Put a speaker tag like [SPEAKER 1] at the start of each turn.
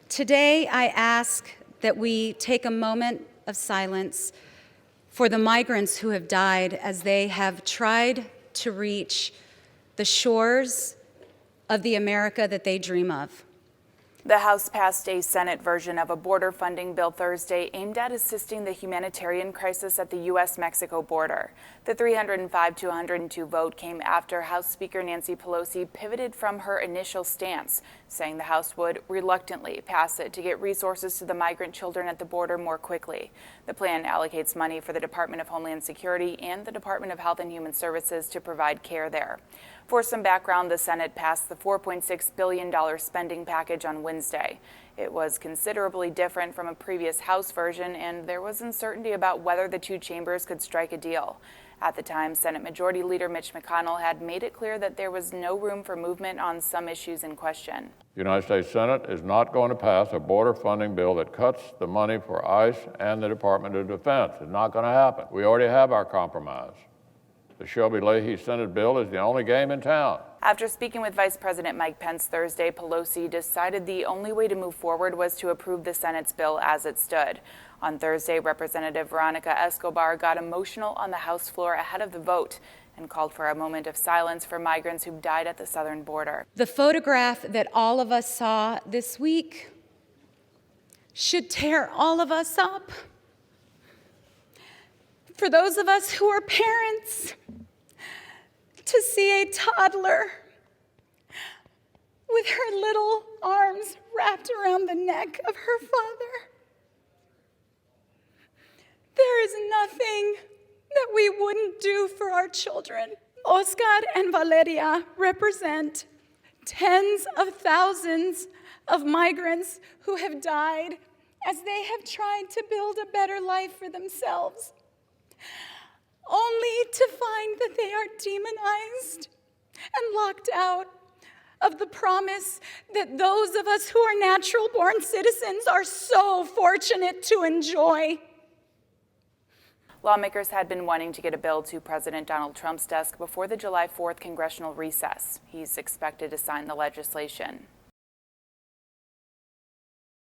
[SPEAKER 1] Today, I ask that we take a moment of silence for the migrants who have died as they have tried to reach the shores of the America that they dream of.
[SPEAKER 2] The House passed a Senate version of a border funding bill Thursday aimed at assisting the humanitarian crisis at the U.S.-Mexico border. The 305-102 vote came after House Speaker Nancy Pelosi pivoted from her initial stance, saying the House would reluctantly pass it to get resources to the migrant children at the border more quickly. The plan allocates money for the Department of Homeland Security and the Department of Health and Human Services to provide care there. For some background, the Senate passed the $4.6 billion spending package on Wednesday. It was considerably different from a previous House version, and there was uncertainty about whether the two chambers could strike a deal. At the time, Senate Majority Leader Mitch McConnell had made it clear that there was no room for movement on some issues in question.
[SPEAKER 3] The United States Senate is not going to pass a border funding bill that cuts the money for ICE and the Department of Defense. It's not going to happen. We already have our compromise. The Shelby Leahy Senate bill is the only game in town.
[SPEAKER 2] After speaking with Vice President Mike Pence Thursday, Pelosi decided the only way to move forward was to approve the Senate's bill as it stood. On Thursday, Representative Veronica Escobar got emotional on the House floor ahead of the vote and called for a moment of silence for migrants who died at the southern border.
[SPEAKER 1] The photograph that all of us saw this week should tear all of us up. For those of us who are parents, to see a toddler with her little arms wrapped around the neck of her father. There is nothing that we wouldn't do for our children. Oscar and Valeria represent tens of thousands of migrants who have died as they have tried to build a better life for themselves, only to find that they are demonized and locked out of the promise that those of us who are natural-born citizens are so fortunate to enjoy.
[SPEAKER 2] Lawmakers had been wanting to get a bill to President Donald Trump's desk before the July 4th congressional recess. He's expected to sign the legislation.